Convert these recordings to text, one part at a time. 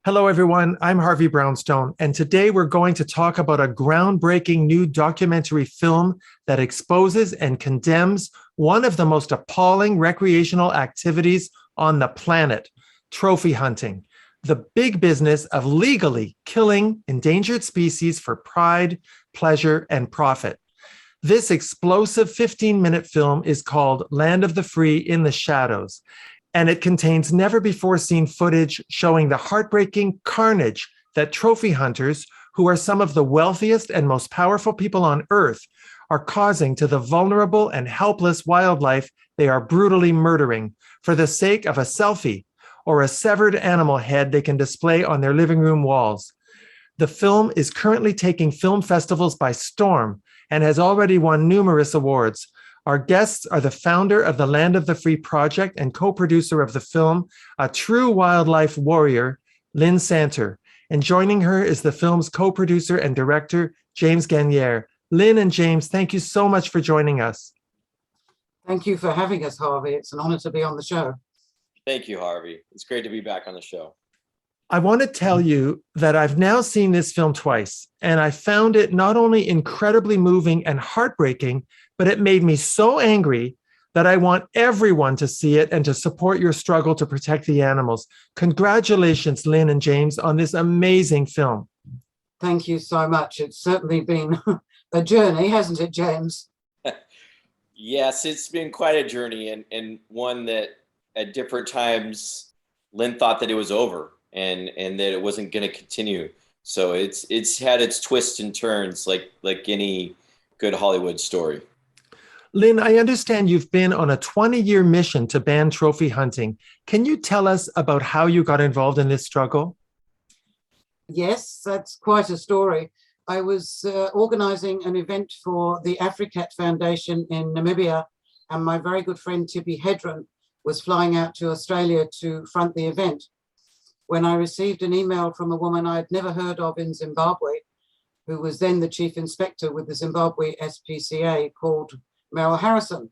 Hello, everyone. I'm Harvey Brownstone, and today we're going to talk about a groundbreaking new documentary film that exposes and condemns one of the most appalling recreational activities on the planet, trophy hunting, the big business of legally killing endangered species for pride, pleasure, and profit. This explosive 15-minute film is called Land of the Free in the Shadows, and it contains never before seen footage showing the heartbreaking carnage that trophy hunters, who are some of the wealthiest and most powerful people on Earth, are causing to the vulnerable and helpless wildlife they are brutally murdering for the sake of a selfie or a severed animal head they can display on their living room walls. The film is currently taking film festivals by storm and has already won numerous awards. Our guests are the founder of the Land of the Free project and co-producer of the film, a true wildlife warrior, Lynn Santer. And joining her is the film's co-producer and director, James Ganiere. Lynn and James, thank you so much for joining us. Thank you for having us, Harvey. It's an honor to be on the show. Thank you, Harvey. It's great to be back on the show. I want to tell you that I've now seen this film twice, and I found it not only incredibly moving and heartbreaking, but it made me so angry that I want everyone to see it and to support your struggle to protect the animals. Congratulations, Lynn and James, on this amazing film. Thank you so much. It's certainly been a journey, hasn't it, James? Yes, it's been quite a journey, and one that at different times Lynn thought that it was over and that it wasn't going to continue. So it's had its twists and turns like any good Hollywood story. Lynn, I understand you've been on a 20-year mission to ban trophy hunting. Can you tell us about how you got involved in this struggle? Yes, that's quite a story. I was organizing an event for the AfriCat Foundation in Namibia, and my very good friend Tippi Hedren was flying out to Australia to front the event, when I received an email from a woman I'd never heard of in Zimbabwe, who was then the chief inspector with the Zimbabwe SPCA, called Meryl Harrison.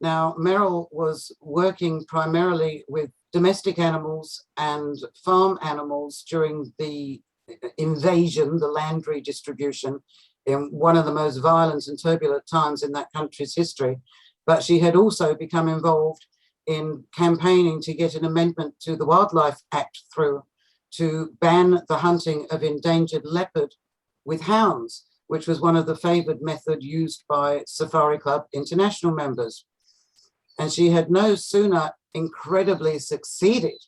Now, Meryl was working primarily with domestic animals and farm animals during the invasion, the land redistribution, in one of the most violent and turbulent times in that country's history. But she had also become involved in campaigning to get an amendment to the Wildlife Act through to ban the hunting of endangered leopard with hounds, which was one of the favored methods used by Safari Club International members. And she had no sooner incredibly succeeded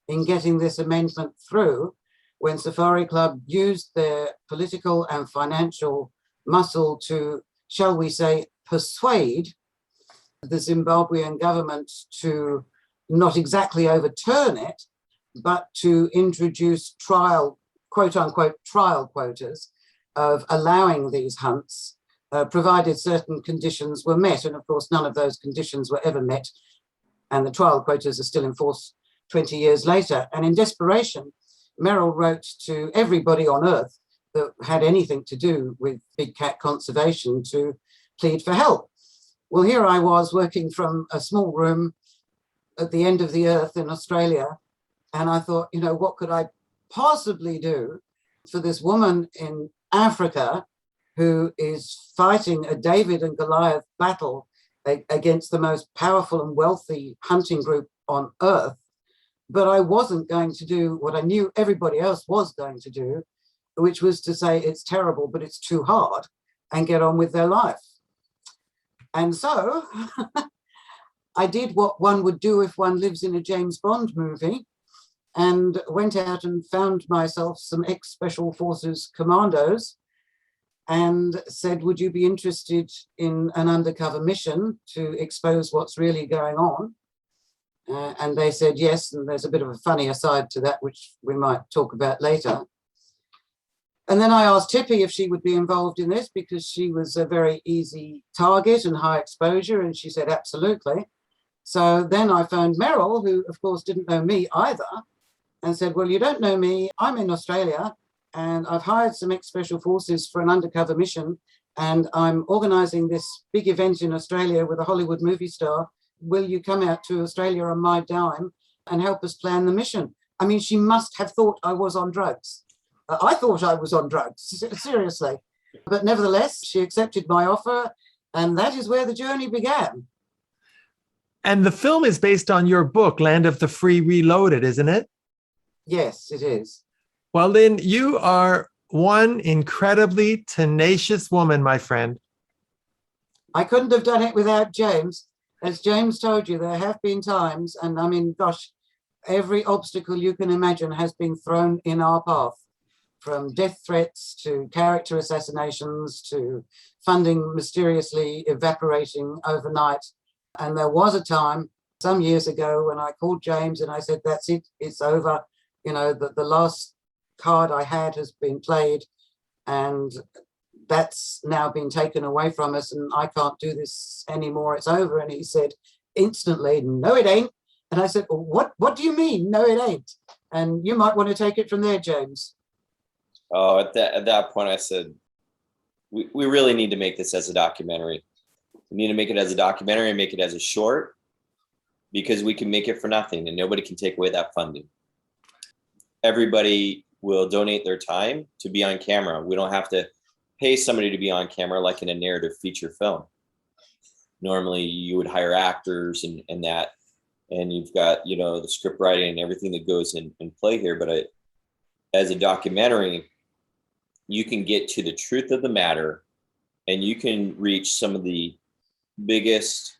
in getting this amendment through when Safari Club used their political and financial muscle to, shall we say, persuade the Zimbabwean government to not exactly overturn it, but to introduce trial, quote unquote, trial quotas of allowing these hunts, provided certain conditions were met. And of course, none of those conditions were ever met. And the trial quotas are still in force 20 years later. And in desperation, Meryl wrote to everybody on Earth that had anything to do with big cat conservation to plead for help. Well, here I was working from a small room at the end of the earth in Australia. And I thought, what could I possibly do for this woman in Africa who is fighting a David and Goliath battle against the most powerful and wealthy hunting group on earth? But I wasn't going to do what I knew everybody else was going to do, which was to say it's terrible, but it's too hard, and get on with their life. And so I did what one would do if one lives in a James Bond movie, and went out and found myself some ex-Special Forces commandos and said, would you be interested in an undercover mission to expose what's really going on? And they said yes, and there's a bit of a funny aside to that, which we might talk about later. And then I asked Tippi if she would be involved in this because she was a very easy target and high exposure, and she said absolutely. So then I phoned Meryl, who of course didn't know me either, and said, well, you don't know me, I'm in Australia, and I've hired some ex-Special Forces for an undercover mission, and I'm organising this big event in Australia with a Hollywood movie star. Will you come out to Australia on my dime and help us plan the mission? I mean, she must have thought I was on drugs. I thought I was on drugs, seriously. But nevertheless, she accepted my offer, and that is where the journey began. And the film is based on your book, Land of the Free Reloaded, isn't it? Yes, it is. Well, Lynn, you are one incredibly tenacious woman, my friend. I couldn't have done it without James. As James told you, there have been times, and I mean, gosh, every obstacle you can imagine has been thrown in our path, from death threats to character assassinations to funding mysteriously evaporating overnight. And there was a time some years ago when I called James and I said, that's it, it's over. You know, the last card I had has been played and that's now been taken away from us and I can't do this anymore, it's over. And he said instantly, no, it ain't. And I said, what do you mean, no, it ain't? And you might want to take it from there, James. Oh, at that point, I said, we really need to make this as a documentary. We need to make it as a documentary and make it as a short because we can make it for nothing and nobody can take away that funding. Everybody will donate their time to be on camera. We don't have to pay somebody to be on camera like in a narrative feature film. Normally you would hire actors and that, and you've got, you know, the script writing and everything that goes in play here. But as a documentary, you can get to the truth of the matter and you can reach some of the biggest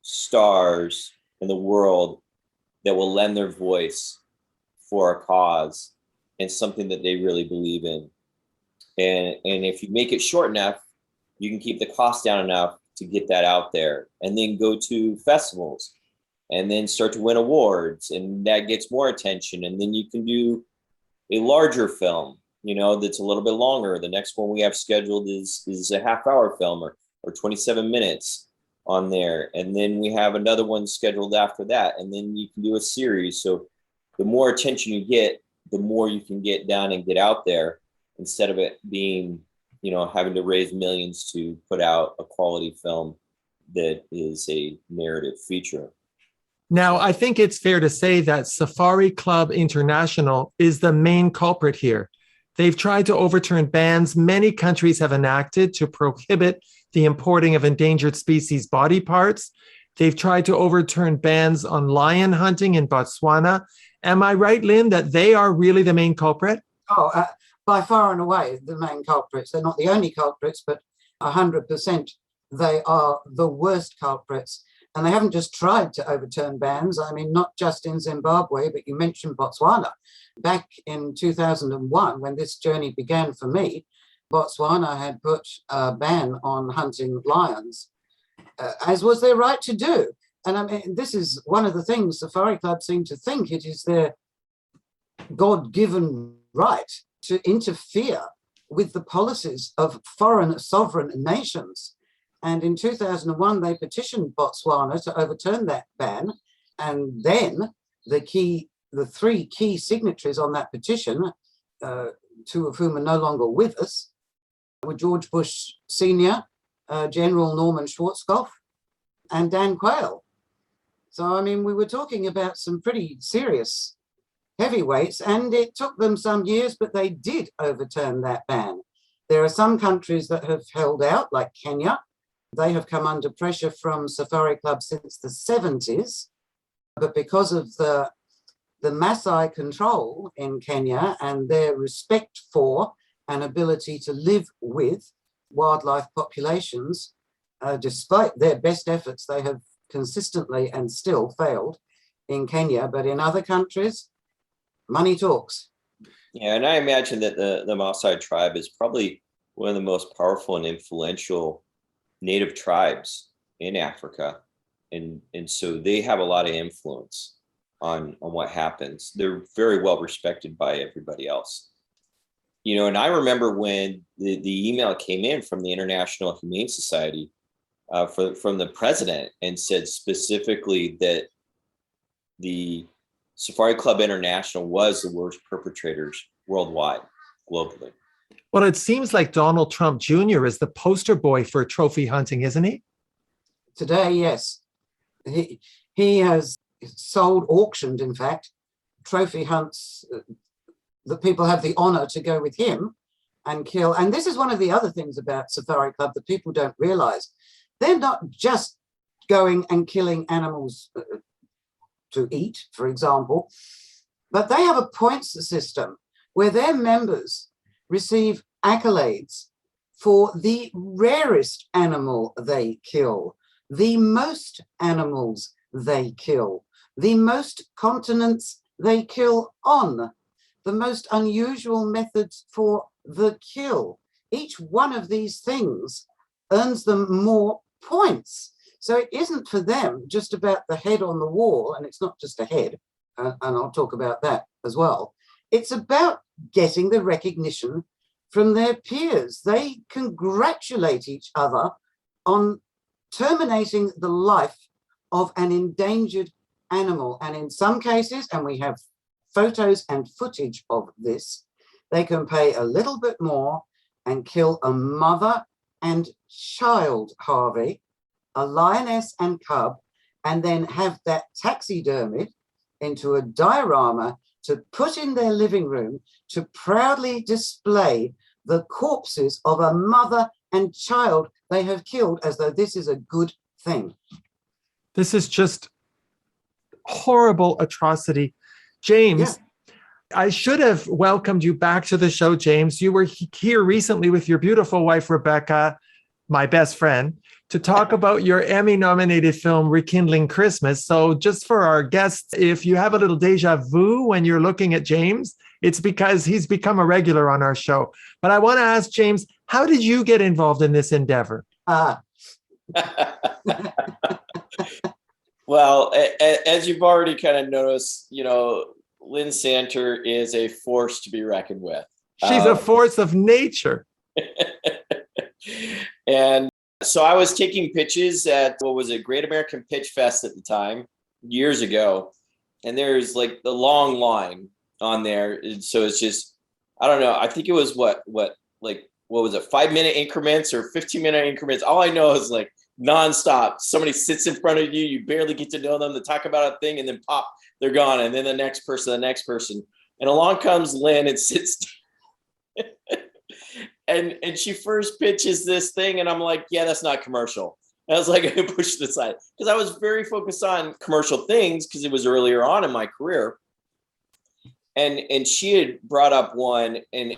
stars in the world that will lend their voice for a cause and something that they really believe in. And if you make it short enough, you can keep the cost down enough to get that out there and then go to festivals and then start to win awards and that gets more attention. And then you can do a larger film, you know, that's a little bit longer. The next one we have scheduled is a half-hour film or 27 minutes on there. And then we have another one scheduled after that. And then you can do a series. So the more attention you get, the more you can get down and get out there instead of it being, you know, having to raise millions to put out a quality film that is a narrative feature. Now, I think it's fair to say that Safari Club International is the main culprit here. They've tried to overturn bans many countries have enacted to prohibit the importing of endangered species body parts. They've tried to overturn bans on lion hunting in Botswana. Am I right, Lynn, that they are really the main culprit? Oh, by far and away, the main culprits. They're not the only culprits, but 100% they are the worst culprits. And they haven't just tried to overturn bans. I mean, not just in Zimbabwe, but you mentioned Botswana. Back in 2001, when this journey began for me, Botswana had put a ban on hunting lions, as was their right to do. And I mean, this is one of the things Safari Club seem to think it is their God-given right to interfere with the policies of foreign sovereign nations. And in 2001, they petitioned Botswana to overturn that ban. And then the three key signatories on that petition, two of whom are no longer with us, were George Bush Sr., General Norman Schwarzkopf, and Dan Quayle. So, I mean, we were talking about some pretty serious heavyweights, and it took them some years, but they did overturn that ban. There are some countries that have held out, like Kenya. They have come under pressure from Safari Club since the 70s, but because of the Maasai control in Kenya and their respect for and ability to live with wildlife populations, despite their best efforts, they have consistently and still failed in Kenya. But in other countries, money talks. Yeah, and I imagine that the Maasai tribe is probably one of the most powerful and influential native tribes in Africa. And so they have a lot of influence on what happens. They're very well respected by everybody else. You know, and I remember when the email came in from the International Humane Society from the president and said specifically that the Safari Club International was the worst perpetrators worldwide, globally. Well, it seems like Donald Trump Jr. is the poster boy for trophy hunting, isn't he? Today, yes. He has auctioned, in fact, trophy hunts that people have the honor to go with him and kill. And this is one of the other things about Safari Club that people don't realize. They're not just going and killing animals to eat, for example, but they have a points system where their members receive accolades for the rarest animal they kill, the most animals they kill, the most continents they kill on, the most unusual methods for the kill. Each one of these things earns them more points. So it isn't for them just about the head on the wall, and it's not just a head, and I'll talk about that as well. It's about getting the recognition from their peers. They congratulate each other on terminating the life of an endangered animal. And in some cases, and we have photos and footage of this, they can pay a little bit more and kill a mother and child Harvey, a lioness and cub, and then have that taxidermied into a diorama to put in their living room to proudly display the corpses of a mother and child they have killed, as though this is a good thing. This is just horrible atrocity. James, I should have welcomed you back to the show, James. You were here recently with your beautiful wife, Rebecca, my best friend, to talk about your Emmy-nominated film, Rekindling Christmas. So just for our guests, if you have a little deja vu when you're looking at James, it's because he's become a regular on our show. But I want to ask James, how did you get involved in this endeavor? Well, as you've already kind of noticed, you know, Lynn Santer is a force to be reckoned with. She's a force of nature. And so I was taking pitches at, what was it, Great American Pitch Fest at the time, years ago. And there's like the long line on there. And so it's just, I don't know. I think it was what was it, 5-minute increments or 15-minute increments? All I know is like nonstop. Somebody sits in front of you, you barely get to know them, to talk about a thing, and then pop, they're gone. And then the next person. And along comes Lynn and sits and she first pitches this thing, and I'm like, yeah, that's not commercial. And I was like, I pushed it aside because I was very focused on commercial things because it was earlier on in my career. And she had brought up one, and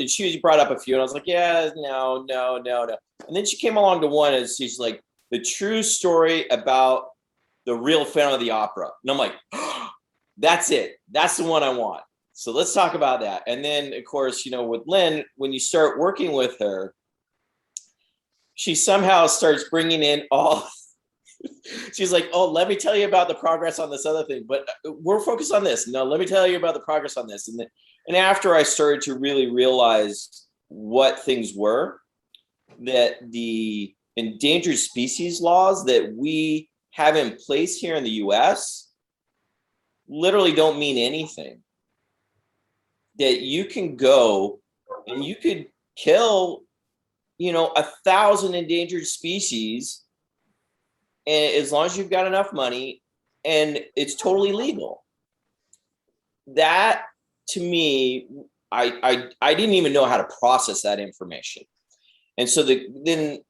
she brought up a few, and I was like, yeah, no. And then she came along to one, and she's like, the true story about the real Phantom of the Opera. And I'm like, oh, that's it. That's the one I want. So let's talk about that. And then, of course, you know, with Lynn, when you start working with her, she somehow starts bringing in all. She's like, oh, let me tell you about the progress on this other thing, but we're focused on this. No, let me tell you about the progress on this. And after I started to really realize what things were, that the endangered species laws that we have in place here in the US literally don't mean anything. That you can go and you could kill, you know, 1,000 endangered species, and as long as you've got enough money, and it's totally legal. That, to me, I didn't even know how to process that information. And so when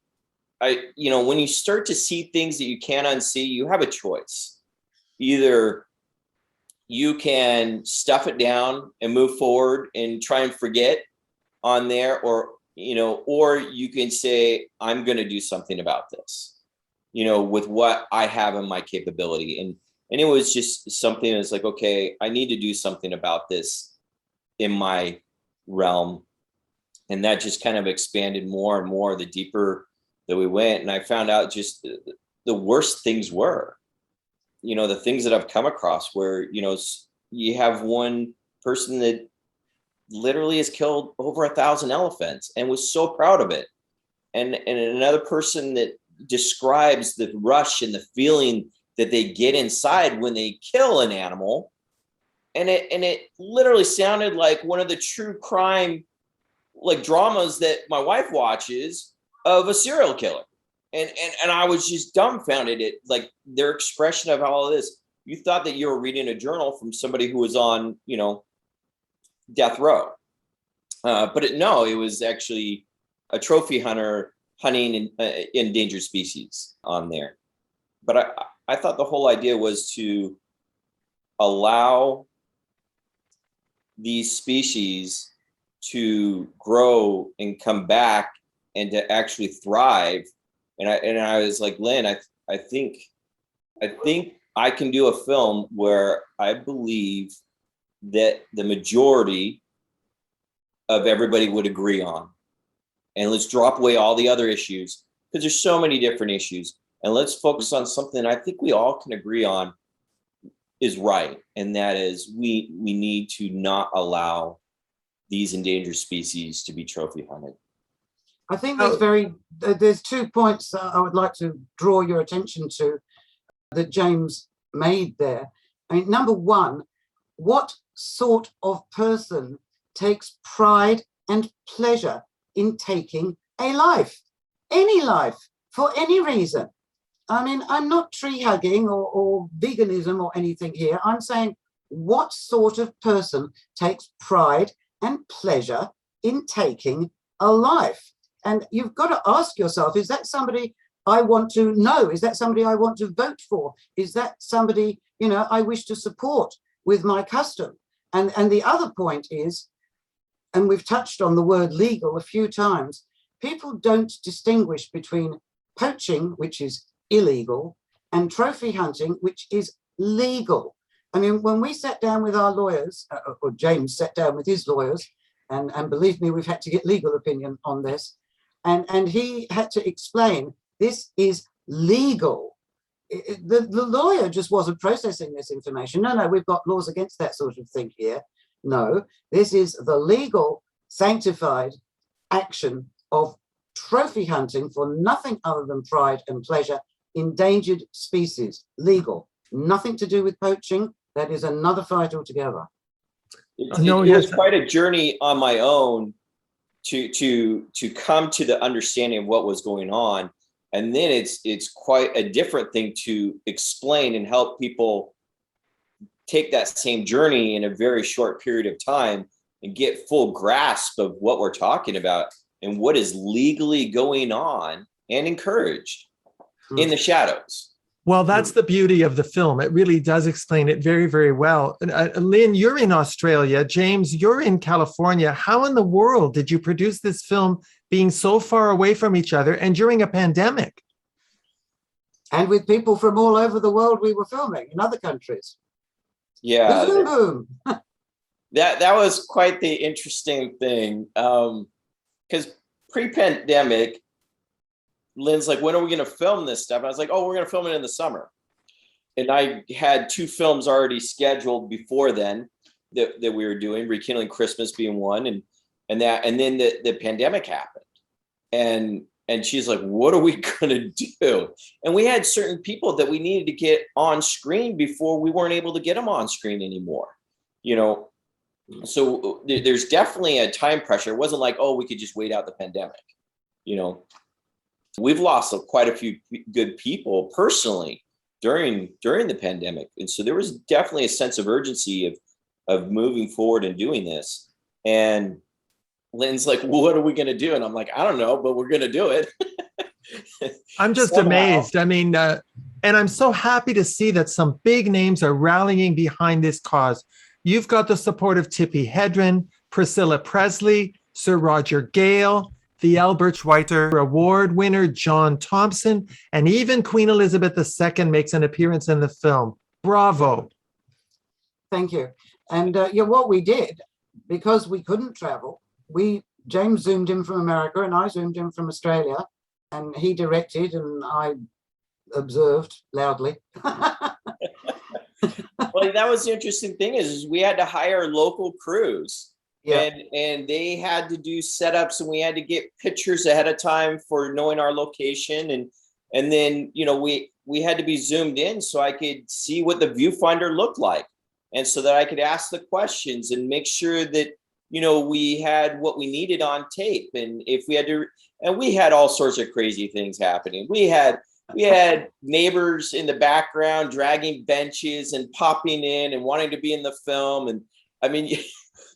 you start to see things that you can't unsee, you have a choice. Either you can stuff it down and move forward and try and forget on there, or you can say, I'm going to do something about this, you know, with what I have in my capability. And it was just something that's like, okay, I need to do something about this in my realm. And that just kind of expanded more and more the deeper that we went. And I found out just the worst things were, you know, the things that I've come across where, you know, you have one person that literally has killed over 1,000 elephants and was so proud of it. And another person that describes the rush and the feeling that they get inside when they kill an animal. And it literally sounded like one of the true crime, like, dramas that my wife watches of a serial killer. And I was just dumbfounded at, like, their expression of all of this. you thought that you were reading a journal from somebody who was on, death row. No, it was actually a trophy hunter hunting endangered species on there. But I thought the whole idea was to allow these species to grow and come back and to actually thrive. And I was like, Lynn, I think I can do a film where I believe that the majority of everybody would agree on. And let's drop away all the other issues, because there's so many different issues. And let's focus on something I think we all can agree on is right. And that is we need to not allow these endangered species to be trophy hunted. I think there's 2 points I would like to draw your attention to that James made there. I mean, number one, what sort of person takes pride and pleasure in taking a life, any life, for any reason? I mean, I'm not tree hugging or veganism or anything here. I'm saying, what sort of person takes pride and pleasure in taking a life? And you've got to ask yourself, is that somebody I want to know? Is that somebody I want to vote for? Is that somebody, I wish to support with my custom? And the other point is, and we've touched on the word legal a few times, people don't distinguish between poaching, which is illegal, and trophy hunting, which is legal. I mean, when we sat down with our lawyers, or James sat down with his lawyers, and believe me, we've had to get legal opinion on this, and he had to explain this is legal. The lawyer just wasn't processing this information. No, we've got laws against that sort of thing here. No, this is the legal, sanctified action of trophy hunting for nothing other than pride and pleasure, endangered species, legal, nothing to do with poaching. That is another fight altogether. It was quite a journey on my own to come to the understanding of what was going on. And then it's quite a different thing to explain and help people take that same journey in a very short period of time and get full grasp of what we're talking about and what is legally going on and encouraged in the shadows. Well, that's the beauty of the film. It really does explain it very, very well. Lynn, you're in Australia. James, you're in California. How in the world did you produce this film being so far away from each other and during a pandemic? And with people from all over the world we were filming in other countries. Yeah. Boom. That was quite the interesting thing. Because pre-pandemic, Lynn's like, when are we going to film this stuff? And I was like, we're going to film it in the summer. And I had 2 films already scheduled before then that we were doing, Rekindling Christmas being one, and then the pandemic happened. And she's like, what are we going to do? And we had certain people that we needed to get on screen before we weren't able to get them on screen anymore. So there's definitely a time pressure. It wasn't like, we could just wait out the pandemic. We've lost quite a few good people personally during the pandemic. And so there was definitely a sense of urgency of moving forward and doing this. And Lynn's like, well, what are we going to do? And I'm like, I don't know, but we're going to do it. I'm just amazed. I mean, and I'm so happy to see that some big names are rallying behind this cause. You've got the support of Tippi Hedren, Priscilla Presley, Sir Roger Gale, the Albert Schweitzer Award winner, John Thompson, and even Queen Elizabeth II makes an appearance in the film. Bravo. Thank you. And what we did, because we couldn't travel, James zoomed in from America and I zoomed in from Australia, and he directed and I observed loudly. Well, that was the interesting thing is we had to hire local crews. Yeah. And they had to do setups, and we had to get pictures ahead of time for knowing our location. And then, we had to be zoomed in so I could see what the viewfinder looked like. And so that I could ask the questions and make sure that, we had what we needed on tape. And if we had to, and we had all sorts of crazy things happening. We had we had neighbors in the background dragging benches and popping in and wanting to be in the film. And I mean,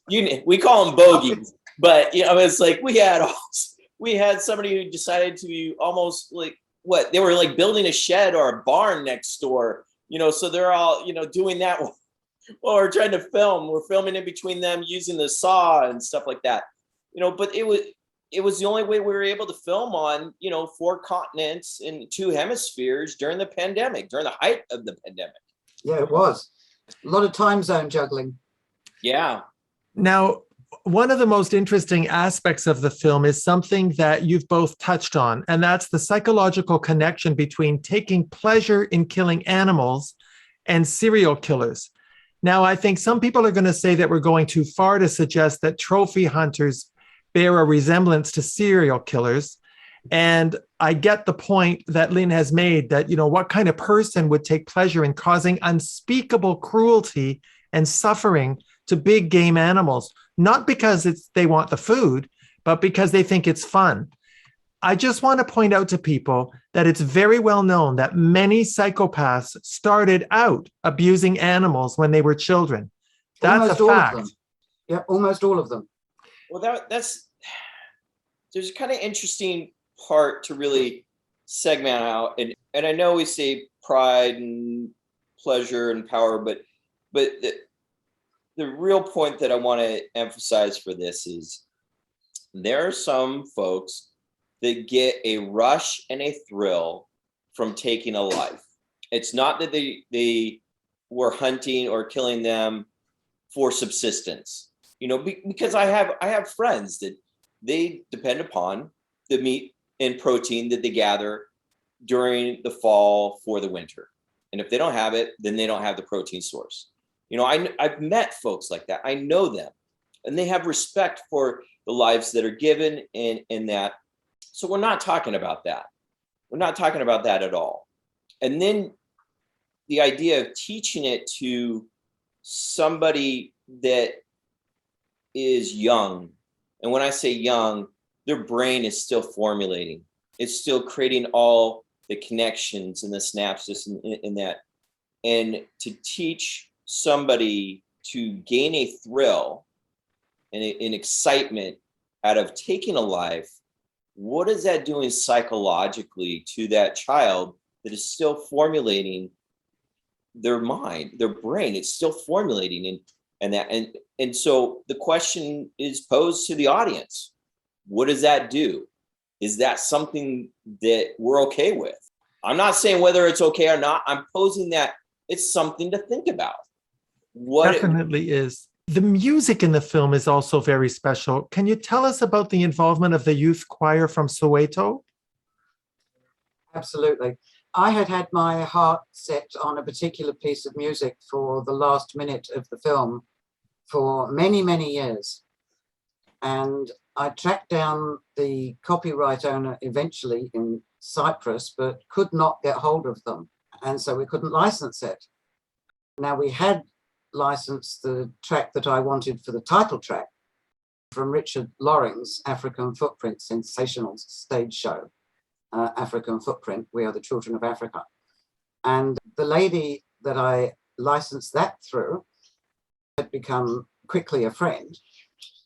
we call them bogeys, but it's like we had somebody who decided to be almost like they were like building a shed or a barn next door, so they're all, doing that while we're trying to film. We're filming in between them using the saw and stuff like that, but it was the only way we were able to film on, 4 continents and 2 hemispheres during the pandemic, during the height of the pandemic. Yeah, it was a lot of time zone juggling. Yeah. Now, one of the most interesting aspects of the film is something that you've both touched on, and that's the psychological connection between taking pleasure in killing animals and serial killers. Now, I think some people are going to say that we're going too far to suggest that trophy hunters bear a resemblance to serial killers. And I get the point that Lynn has made that, what kind of person would take pleasure in causing unspeakable cruelty and suffering to big game animals, not because they want the food, but because they think it's fun. I just want to point out to people that it's very well known that many psychopaths started out abusing animals when they were children. That's almost a all fact. of them. Yeah, almost all of them. Well, there's a kind of interesting part to really segment out. And I know we say pride and pleasure and power, but the real point that I want to emphasize for this is there are some folks that get a rush and a thrill from taking a life. It's not that they were hunting or killing them for subsistence, because I have friends that they depend upon the meat and protein that they gather during the fall for the winter. And if they don't have it, then they don't have the protein source. I've met folks like that. I know them, and they have respect for the lives that are given in that. So we're not talking about that. We're not talking about that at all. And then the idea of teaching it to somebody that is young, and when I say young, their brain is still formulating. It's still creating all the connections and the synapses in that. And to teach somebody to gain a thrill and an excitement out of taking a life, what is that doing psychologically to that child that is still formulating their mind, their brain? It's still formulating, and so the question is posed to the audience: what does that do? Is that something that we're okay with? I'm not saying whether it's okay or not. I'm posing that it's something to think about. Definitely is. The music in the film is also very special. Can you tell us about the involvement of the youth choir from Soweto? Absolutely. I had my heart set on a particular piece of music for the last minute of the film for many, many years. And I tracked down the copyright owner eventually in Cyprus, but could not get hold of them. And so we couldn't license it. Now, we had licensed the track that I wanted for the title track from Richard Loring's African Footprint sensational stage show, African Footprint, We Are the Children of Africa. And the lady that I licensed that through had become quickly a friend.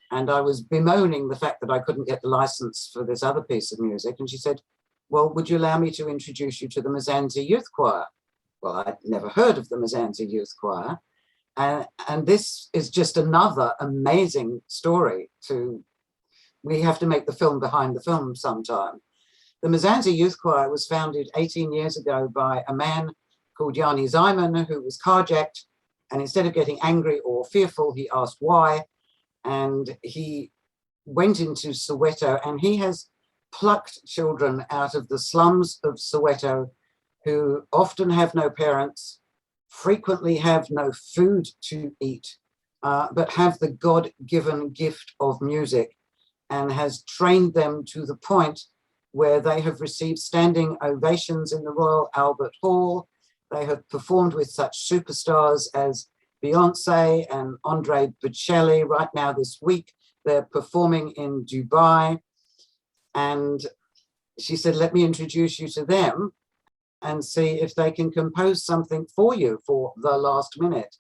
And I was bemoaning the fact that I couldn't get the license for this other piece of music. And she said, well, would you allow me to introduce you to the Mizanzee Youth Choir? Well, I'd never heard of the Mizanzee Youth Choir. And this is just another amazing story we have to make the film behind the film sometime. The Mizanzee Youth Choir was founded 18 years ago by a man called Yanni Zyman, who was carjacked. And instead of getting angry or fearful, he asked why. And he went into Soweto, and he has plucked children out of the slums of Soweto who often have no parents, frequently have no food to eat, but have the God-given gift of music, and has trained them to the point where they have received standing ovations in the Royal Albert Hall. They have performed with such superstars as Beyonce and Andre Bocelli. Right now this week, they're performing in Dubai. And she said, let me introduce you to them. and see if they can compose something for you for the last minute.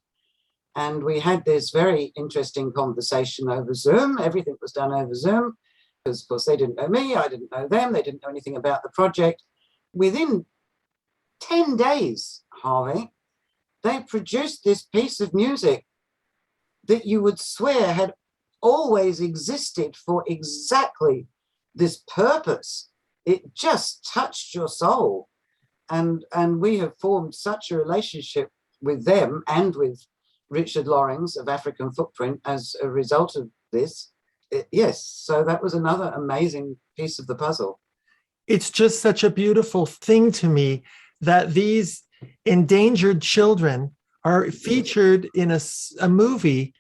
And we had this very interesting conversation over Zoom. Everything was done over Zoom because, of course, they didn't know me, I didn't know them, they didn't know anything about the project. Within 10 days, Harvey, they produced this piece of music that you would swear had always existed for exactly this purpose. It just touched your soul. And we have formed such a relationship with them and with Richard Loring's of African Footprint as a result of this. Yes, so that was another amazing piece of the puzzle. It's just such a beautiful thing to me that these endangered children are featured in a movie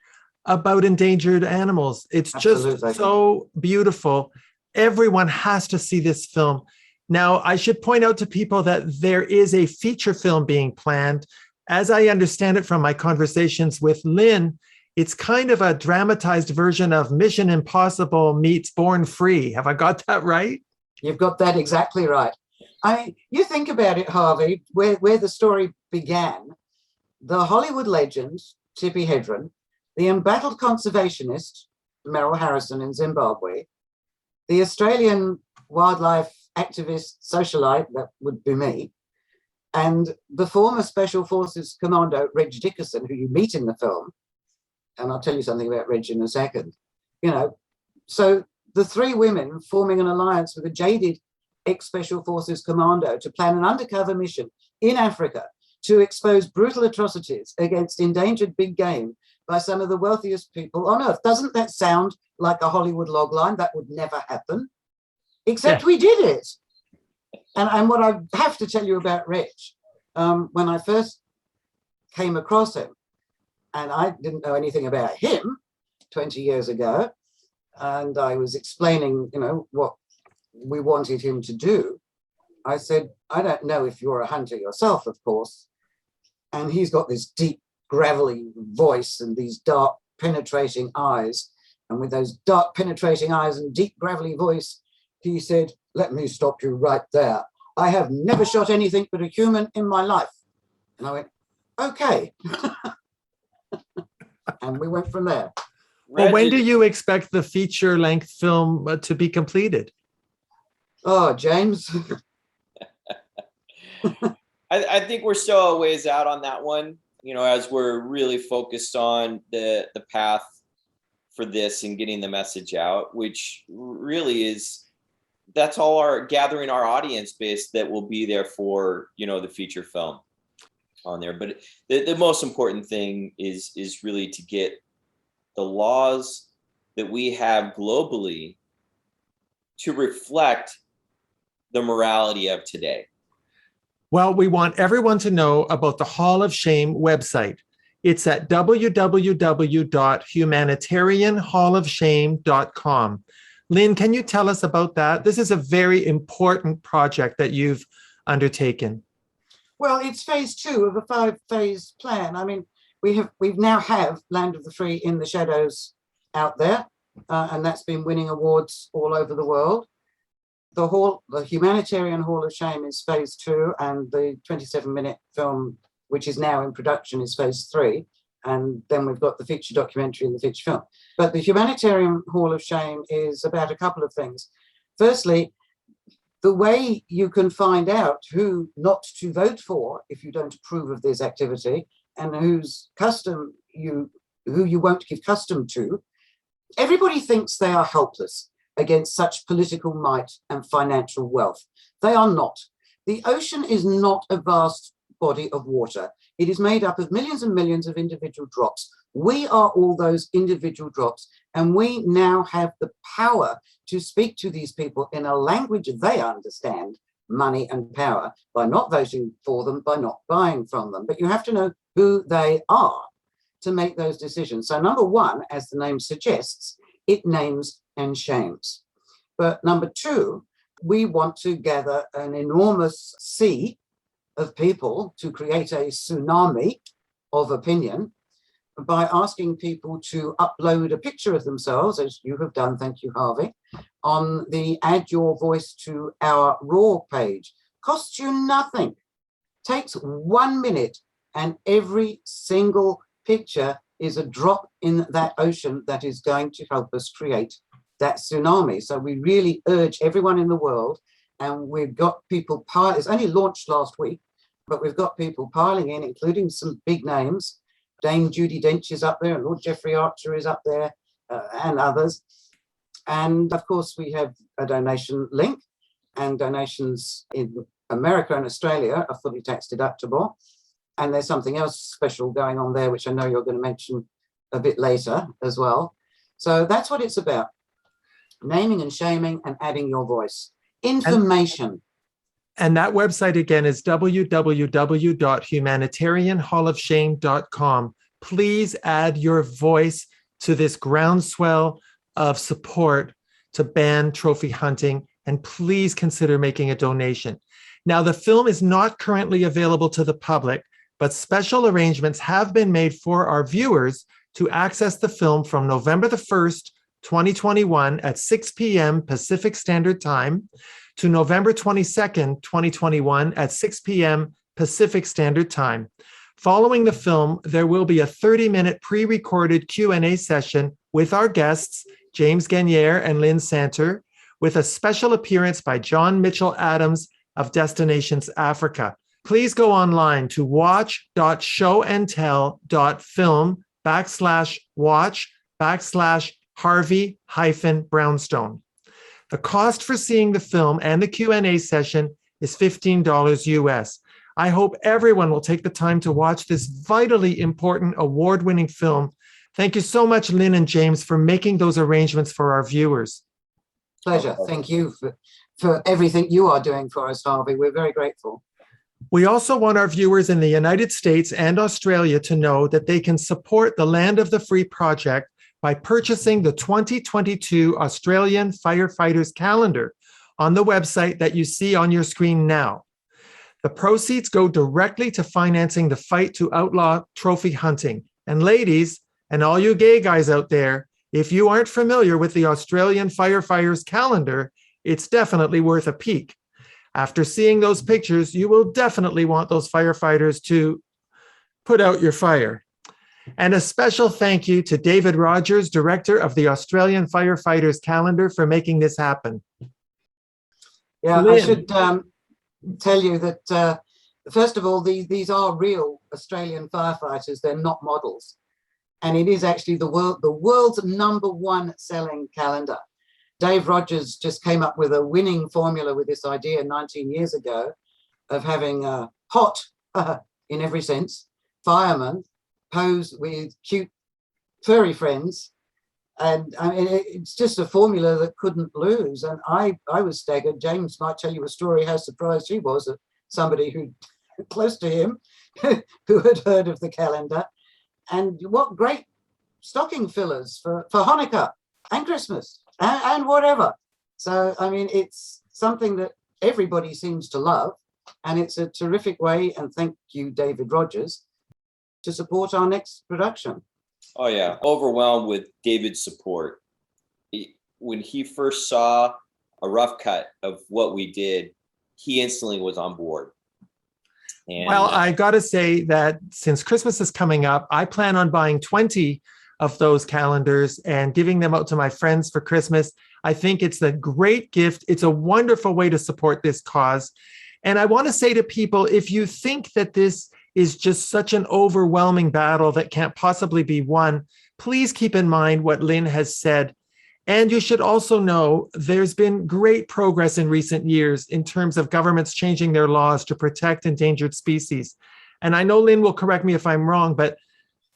about endangered animals. It's Absolutely. just so beautiful. Everyone has to see this film. Now, I should point out to people that there is a feature film being planned. As I understand it from my conversations with Lynn, it's kind of a dramatized version of Mission Impossible meets Born Free. Have I got that right? You've got that exactly right. You think about it, Harvey, where the story began. The Hollywood legend, Tippi Hedren, the embattled conservationist, Meryl Harrison in Zimbabwe, the Australian wildlife activist socialite, that would be me, and the former Special Forces Commando, Reg Dickerson, who you meet in the film, and I'll tell you something about Reg in a second. So the three women forming an alliance with a jaded ex-Special Forces Commando to plan an undercover mission in Africa to expose brutal atrocities against endangered big game by some of the wealthiest people on earth. Doesn't that sound like a Hollywood logline? That would never happen. Except we did it. And what I have to tell you about Reg, when I first came across him, and I didn't know anything about him 20 years ago, and I was explaining, what we wanted him to do, I said, I don't know if you're a hunter yourself, of course. And he's got this deep, gravelly voice and these dark, penetrating eyes. And with those dark, penetrating eyes and deep, gravelly voice, he said, let me stop you right there. I have never shot anything but a human in my life. And I went, okay. And we went from there. Well, when do you expect the feature-length film to be completed? Oh, James. I think we're still a ways out on that one, as we're really focused on the path for this and getting the message out, which really is, that's all our gathering our audience base that will be there for, the feature film on there. But the most important thing is really to get the laws that we have globally to reflect the morality of today. Well, we want everyone to know about the Hall of Shame website. It's at www.humanitarianhallofshame.com. Lynn, can you tell us about that? This is a very important project that you've undertaken. Well, it's phase 2 of a 5-phase plan. I mean, we now have Land of the Free in the Shadows out there, and that's been winning awards all over the world. The Humanitarian Hall of Shame is phase 2, and the 27-minute film, which is now in production, is phase 3. And then we've got the feature documentary and the feature film. But the Humanitarian Hall of Shame is about a couple of things. Firstly, the way you can find out who not to vote for if you don't approve of this activity, and who you won't give custom to. Everybody thinks they are helpless against such political might and financial wealth. They are not. The ocean is not a vast body of water. It is made up of millions and millions of individual drops. We are all those individual drops, and we now have the power to speak to these people in a language they understand, money and power, by not voting for them, by not buying from them. But you have to know who they are to make those decisions. So number 1, as the name suggests, it names and shames. But number 2, we want to gather an enormous sea of people to create a tsunami of opinion by asking people to upload a picture of themselves, as you have done, thank you, Harvey, on the Add Your Voice to Our Raw page. Costs you nothing. takes 1 minute, and every single picture is a drop in that ocean that is going to help us create that tsunami. So we really urge everyone in the world, and we've got people it's only launched last week, but we've got people piling in, including some big names. Dame Judi Dench is up there, and Lord Jeffrey Archer is up there, and others. And of course, we have a donation link, and donations in America and Australia are fully tax deductible. And there's something else special going on there, which I know you're going to mention a bit later as well. So that's what it's about. Naming and shaming and adding your voice. Information. And that website again is www.humanitarianhallofshame.com. Please add your voice to this groundswell of support to ban trophy hunting, and please consider making a donation. Now, the film is not currently available to the public, but special arrangements have been made for our viewers to access the film from November the 1st, 2021 at 6 p.m. Pacific Standard Time to November 22nd, 2021 at 6 p.m. Pacific Standard Time. Following the film, there will be a 30-minute pre-recorded Q&A session with our guests, James Ganiere and Lynn Santer, with a special appearance by John Mitchell Adams of Destinations Africa. Please go online to watch.showandtell.film/watch/Harvey-Brownstone. The cost for seeing the film and the Q&A session is $15 US. I hope everyone will take the time to watch this vitally important award-winning film. Thank you so much, Lynn and James, for making those arrangements for our viewers. Pleasure. Thank you for everything you are doing for us, Harvey. We're very grateful. We also want our viewers in the United States and Australia to know that they can support the Land of the Free project by purchasing the 2022 Australian Firefighters Calendar on the website that you see on your screen now. The proceeds go directly to financing the fight to outlaw trophy hunting. And ladies, and all you gay guys out there, if you aren't familiar with the Australian Firefighters Calendar, it's definitely worth a peek. After seeing those pictures, you will definitely want those firefighters to put out your fire. And a special thank you to David Rogers, director of the Australian Firefighters Calendar, for making this happen. Yeah, Lynn. I should tell you that, first of all, these are real Australian firefighters. They're not models. And it is actually the world's #1 selling calendar. Dave Rogers just came up with a winning formula with this idea 19 years ago of having a hot, in every sense, firemen pose with cute furry friends. And I mean, it's just a formula that couldn't lose. And I was staggered. James might tell you a story how surprised he was at somebody who close to him who had heard of the calendar. And what great stocking fillers for Hanukkah and Christmas and whatever. So, I mean, it's something that everybody seems to love, and it's a terrific way, and thank you, David Rogers, to support our next production. Oh, yeah. Overwhelmed with David's support. When he first saw a rough cut of what we did, he instantly was on board. And, well, I got to say that since Christmas is coming up, I plan on buying 20 of those calendars and giving them out to my friends for Christmas. I think it's a great gift. It's a wonderful way to support this cause. And I want to say to people, if you think that this is just such an overwhelming battle that can't possibly be won, please keep in mind what Lynn has said. And you should also know there's been great progress in recent years in terms of governments changing their laws to protect endangered species. And I know Lynn will correct me if I'm wrong, but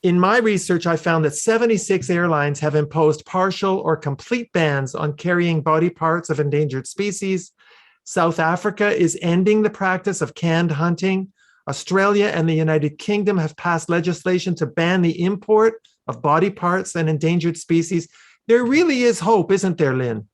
in my research, I found that 76 airlines have imposed partial or complete bans on carrying body parts of endangered species. South Africa is ending the practice of canned hunting. Australia and the United Kingdom have passed legislation to ban the import of body parts and endangered species. There really is hope, isn't there, Lynn?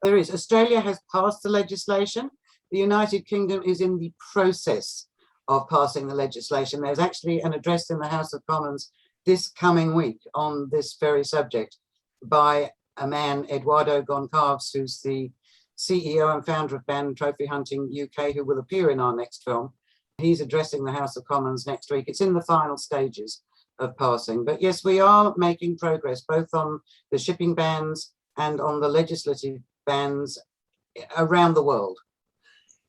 There is. Australia has passed the legislation. The United Kingdom is in the process of passing the legislation. There's actually an address in the House of Commons this coming week on this very subject by a man, Eduardo Goncalves, who's the CEO and founder of Ban Trophy Hunting UK, who will appear in our next film. He's addressing the House of Commons next week. It's in the final stages of passing. But yes, we are making progress both on the shipping bans and on the legislative bans around the world.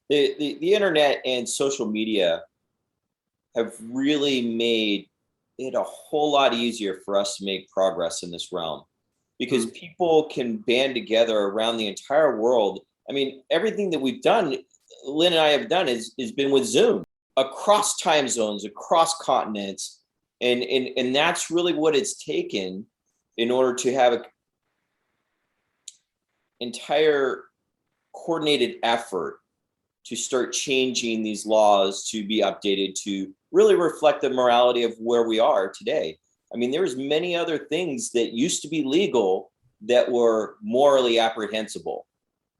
The internet and social media have really made it a whole lot easier for us to make progress in this realm, because people can band together around the entire world. I mean, everything that we've done, Lynn and I have done, is been with Zoom, across time zones, across continents. And that's really what it's taken in order to have an entire coordinated effort to start changing these laws to be updated to really reflect the morality of where we are today. I mean, there's many other things that used to be legal that were morally apprehensible,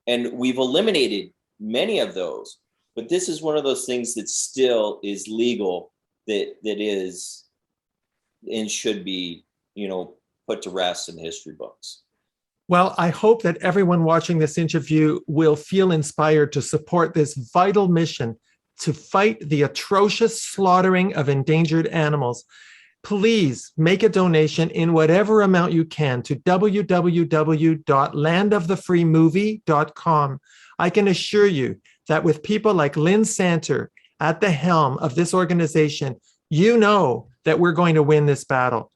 and we've eliminated many of those. But this is one of those things that still is legal, that is and should be, put to rest in the history books. Well, I hope that everyone watching this interview will feel inspired to support this vital mission to fight the atrocious slaughtering of endangered animals. Please make a donation in whatever amount you can to www.landofthefreemovie.com. I can assure you that with people like Lynn Santer at the helm of this organization, you know that we're going to win this battle.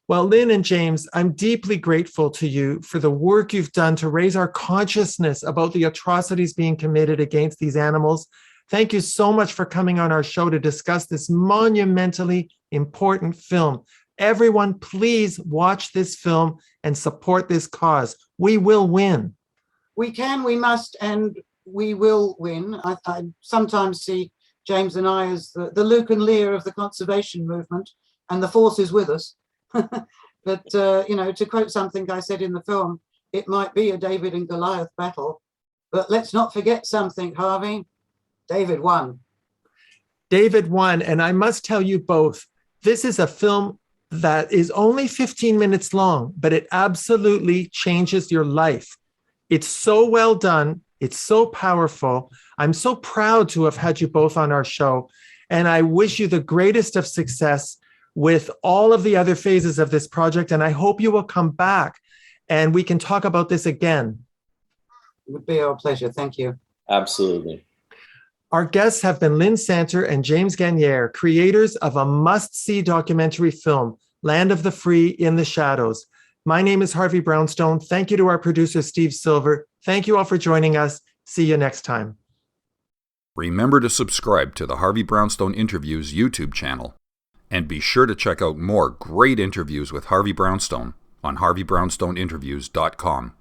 Well, Lynn and James, I'm deeply grateful to you for the work you've done to raise our consciousness about the atrocities being committed against these animals. Thank you so much for coming on our show to discuss this monumentally important film. Everyone, please watch this film and support this cause. We will win. We can, we must, and we will win. I sometimes see James and I as the Luke and Lear of the conservation movement, and the force is with us. But, to quote something I said in the film, it might be a David and Goliath battle, but let's not forget something, Harvey. David won. David won, and I must tell you both, this is a film that is only 15 minutes long, but it absolutely changes your life. It's so well done. It's so powerful. I'm so proud to have had you both on our show, and I wish you the greatest of success with all of the other phases of this project, and I hope you will come back and we can talk about this again. It would be our pleasure. Thank you. Absolutely. Our guests have been Lynn Santer and James Ganiere, creators of a must-see documentary film, Land of the Free in the Shadows. My name is Harvey Brownstone. Thank you to our producer, Steve Silver. Thank you all for joining us. See you next time. Remember to subscribe to the Harvey Brownstone Interviews YouTube channel. And be sure to check out more great interviews with Harvey Brownstone on harveybrownstoneinterviews.com.